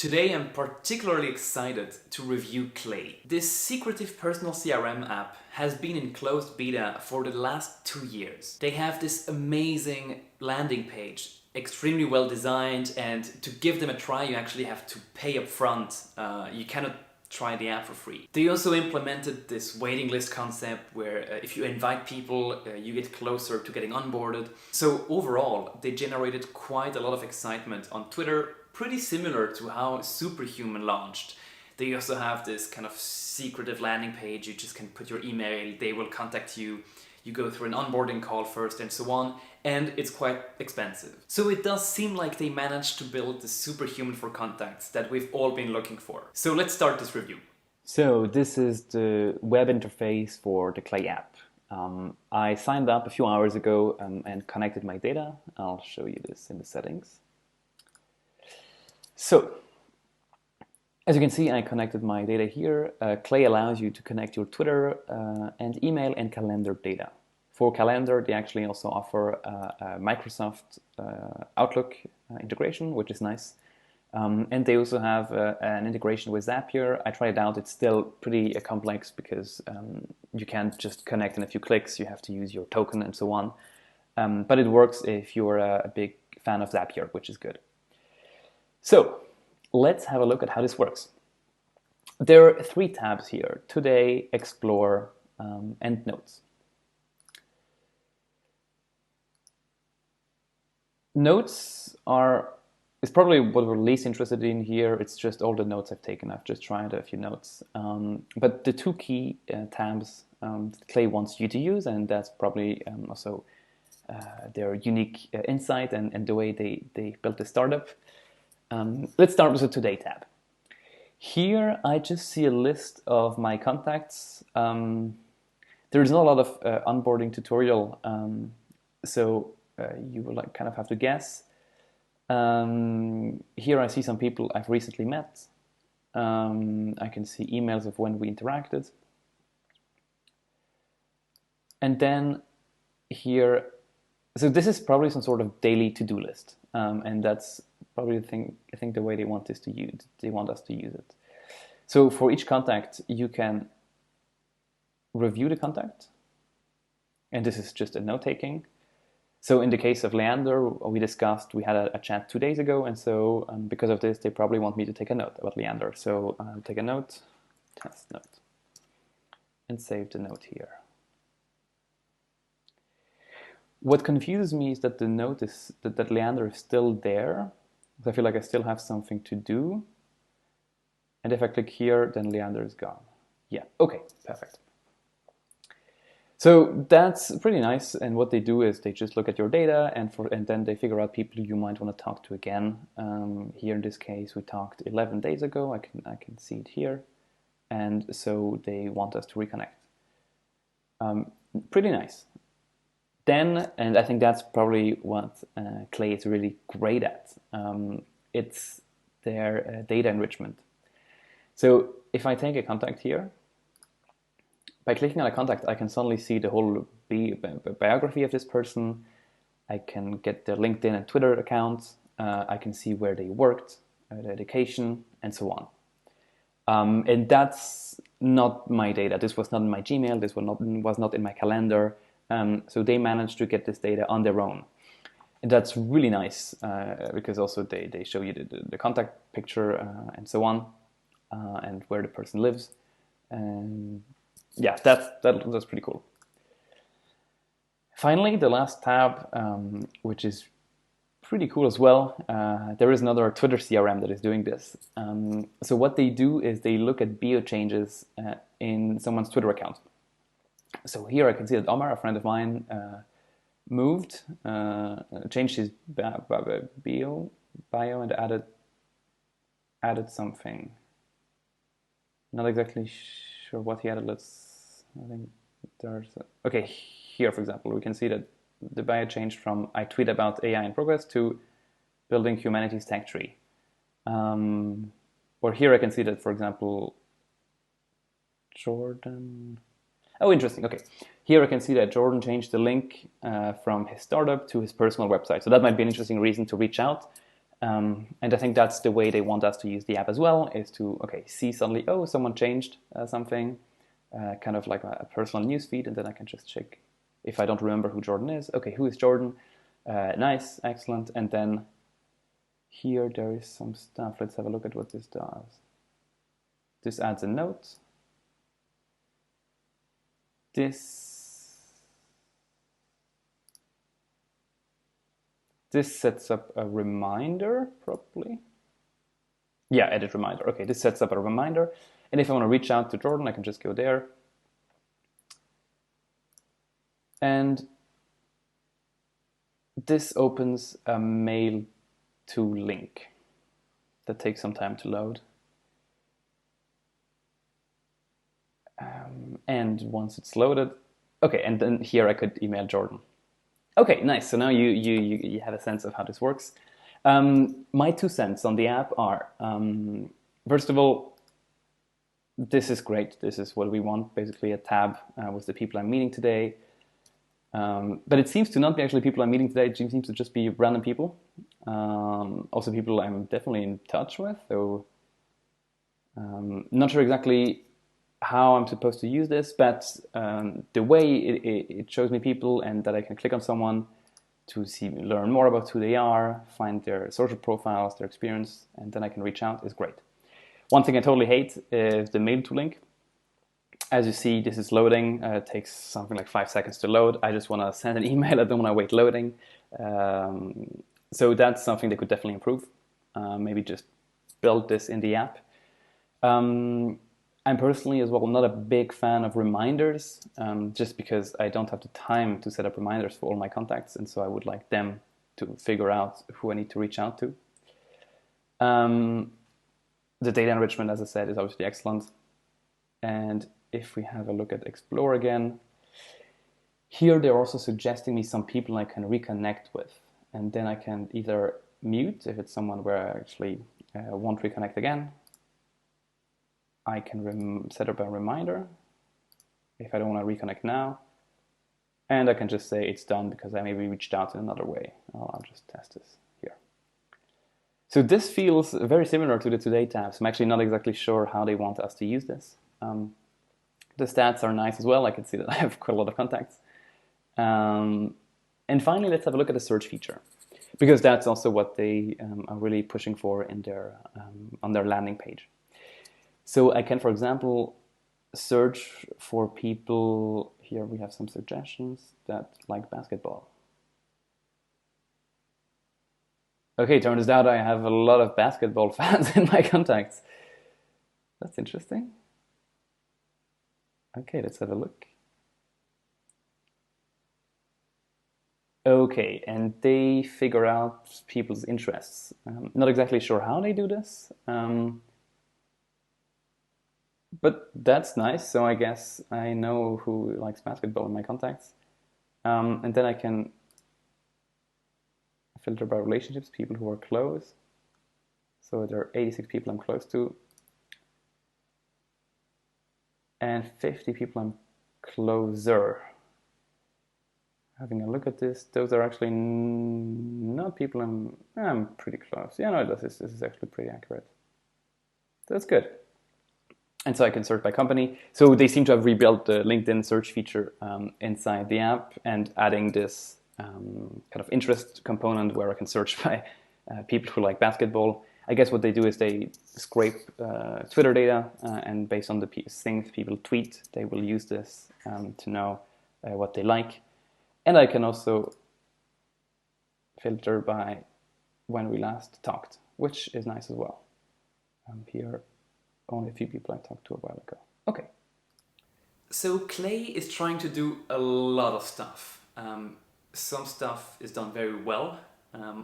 Today I'm particularly excited to review Clay. This secretive personal CRM app has been in closed beta for the last 2 years. They have this amazing landing page, extremely well designed, and to give them a try you actually have to pay up front. You cannot try the app for free. They also implemented this waiting list concept where if you invite people, you get closer to getting onboarded. So overall, they generated quite a lot of excitement on Twitter, pretty similar to how Superhuman launched. They also have this kind of secretive landing page. You just can put your email, they will contact you, you go through an onboarding call first and so on, and it's quite expensive. So it does seem like they managed to build the Superhuman for contacts that we've all been looking for. So let's start this review. So this is the web interface for the Clay app. I signed up a few hours ago and connected my data. I'll show you this in the settings. So, as you can see, I connected my data here. Clay allows you to connect your Twitter and email and calendar data. For calendar, they actually also offer a Microsoft Outlook integration, which is nice. And they also have an integration with Zapier. I tried it out. It's still pretty complex because you can't just connect in a few clicks. You have to use your token and so on. But it works if you're a big fan of Zapier, which is good. So let's have a look at how this works. There are 3 tabs here: Today, Explore, and Notes. Notes is probably what we're least interested in here. It's just all the notes I've taken. I've just tried a few notes. But the 2 key tabs Clay wants you to use, and that's probably also their unique insight and the way they built the startup. Let's start with the Today tab. Here I just see a list of my contacts. There's not a lot of onboarding tutorial, so you will kind of have to guess. Here I see some people I've recently met. I can see emails of when we interacted. And then here, so this is probably some sort of daily to-do list, and that's probably the thing. I think the way they want this to use, they want us to use it. So for each contact, you can review the contact, and this is just a note-taking. So in the case of Leander, we discussed, we had a chat 2 days ago, and so because of this, they probably want me to take a note about Leander. So I'll take a note, test note, and save the note here. What confuses me is that the note is that Leander is still there. I feel like I still have something to do. And if I click here, then Leander is gone. Yeah, okay, perfect. So that's pretty nice. And what they do is they just look at your data and then they figure out people you might want to talk to again. Here in this case, we talked 11 days ago. I can see it here. And so they want us to reconnect. Pretty nice. Then, and I think that's probably what Clay is really great at, it's their data enrichment. So if I take a contact here, by clicking on a contact, I can suddenly see the whole biography of this person. I can get their LinkedIn and Twitter accounts. I can see where they worked, their education, and so on. And that's not my data. This was not in my Gmail. This was not in my calendar. So they managed to get this data on their own. And that's really nice because also they show you the contact picture and so on, and where the person lives. And yeah, that's pretty cool. Finally, the last tab, which is pretty cool as well. There is another Twitter CRM that is doing this. So what they do is they look at bio changes in someone's Twitter account. So here I can see that Omar, a friend of mine, moved, changed his bio and added something. Not exactly sure what he added. I think there's okay. Here, for example, we can see that the bio changed from "I tweet about AI in progress" to "building humanity's tech tree." Or here I can see that, for example, Jordan. Oh, interesting. Okay, here I can see that Jordan changed the link from his startup to his personal website. So that might be an interesting reason to reach out. And I think that's the way they want us to use the app as well, is to, okay, see suddenly, oh, someone changed something, kind of like a personal news feed, and then I can just check if I don't remember who Jordan is. Okay, who is Jordan? Nice, excellent. And then here there is some stuff. Let's have a look at what this does. This adds a note. This sets up a reminder, probably. Yeah, edit reminder. Okay, this sets up a reminder. And if I want to reach out to Jordan, I can just go there. And this opens a mail to link that takes some time to load. And once it's loaded, okay, and then here I could email Jordan. Okay, nice. So now you have a sense of how this works. My 2 cents on the app are, first of all, this is great. This is what we want, basically a tab with the people I'm meeting today. But it seems to not be actually people I'm meeting today. It seems to just be random people. Also people I'm definitely in touch with, though not sure exactly how I'm supposed to use this, but the way it shows me people and that I can click on someone to learn more about who they are, find their social profiles, their experience, and then I can reach out is great. One thing I totally hate is the mail to link. As you see, this is loading. It takes something like 5 seconds to load. I just want to send an email. I don't want to wait loading. So that's something they could definitely improve. Maybe just build this in the app. I'm personally as well not a big fan of reminders, just because I don't have the time to set up reminders for all my contacts, and so I would like them to figure out who I need to reach out to. The data enrichment, as I said, is obviously excellent. And if we have a look at Explore again, here they're also suggesting me some people I can reconnect with. And then I can either mute if it's someone where I actually won't reconnect again. I can set up a reminder if I don't want to reconnect now. And I can just say it's done because I maybe reached out in another way. I'll just test this here. So this feels very similar to the Today tabs. I'm actually not exactly sure how they want us to use this. The stats are nice as well. I can see that I have quite a lot of contacts. And finally, let's have a look at the search feature, because that's also what they are really pushing for in their on their landing page. So I can, for example, search for people. Here we have some suggestions that like basketball. Okay, turns out I have a lot of basketball fans in my contacts. That's interesting. Okay, let's have a look. Okay, and they figure out people's interests. Not exactly sure how they do this, but that's nice. So I guess I know who likes basketball in my contacts. And then I can filter by relationships, people who are close. So there are 86 people I'm close to. And 50 people I'm closer. Having a look at this, those are actually not people I'm pretty close. Yeah, no, this is actually pretty accurate. That's good. And so I can search by company. So they seem to have rebuilt the LinkedIn search feature inside the app and adding this kind of interest component where I can search by people who like basketball. I guess what they do is they scrape Twitter data and based on the things people tweet, they will use this to know what they like. And I can also filter by when we last talked, which is nice as well. Here, only a few people I talked to a while ago. Okay. So Clay is trying to do a lot of stuff. Some stuff is done very well,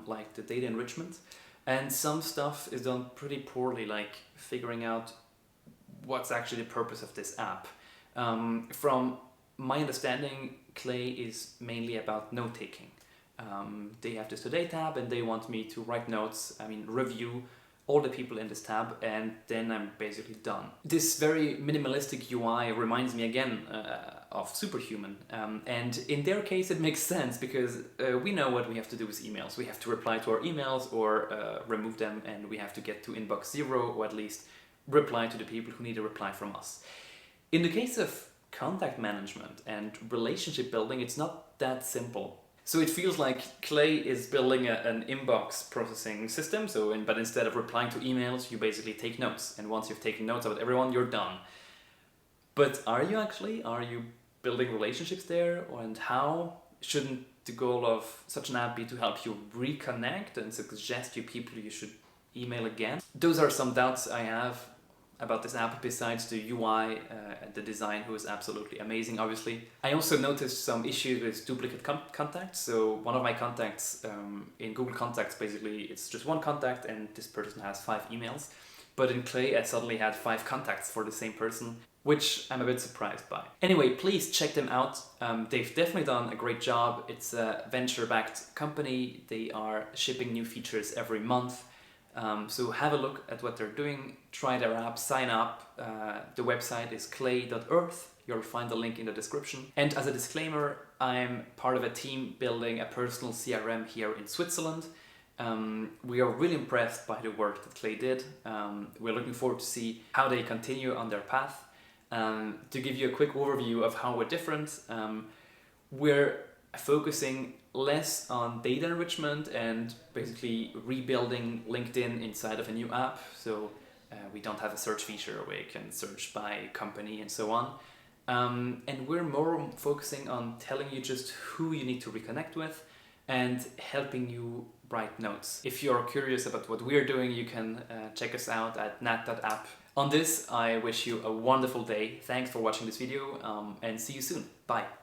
like the data enrichment, and some stuff is done pretty poorly, like figuring out what's actually the purpose of this app. From my understanding, Clay is mainly about note-taking. They have this Today tab and they want me to write notes, review all the people in this tab, and then I'm basically done. This very minimalistic UI reminds me again of Superhuman, and in their case it makes sense because we know what we have to do with emails. We have to reply to our emails or remove them, and we have to get to inbox 0, or at least reply to the people who need a reply from us. In the case of contact management and relationship building, it's not that simple. So it feels like Clay is building an inbox processing system, but instead of replying to emails, you basically take notes. And once you've taken notes about everyone, you're done. But are you actually? Are you building relationships there? And how? Shouldn't the goal of such an app be to help you reconnect and suggest you people you should email again? Those are some doubts I have about this app, besides the UI and the design, who is absolutely amazing, obviously. I also noticed some issues with duplicate contacts. So one of my contacts in Google Contacts, basically, it's just one contact and this person has 5 emails. But in Clay, I suddenly had 5 contacts for the same person, which I'm a bit surprised by. Anyway, please check them out. They've definitely done a great job. It's a venture-backed company. They are shipping new features every month. So have a look at what they're doing, try their app, sign up. The website is Clay.earth. You'll find the link in the description. And as a disclaimer, I'm part of a team building a personal CRM here in Switzerland. We are really impressed by the work that Clay did. We're looking forward to see how they continue on their path. To give you a quick overview of how we're different, we're focusing less on data enrichment and basically rebuilding LinkedIn inside of a new app. So we don't have a search feature where you can search by company and so on. And we're more focusing on telling you just who you need to reconnect with and helping you write notes. If you're curious about what we're doing, you can check us out at nat.app. On this, I wish you a wonderful day. Thanks for watching this video and see you soon. Bye.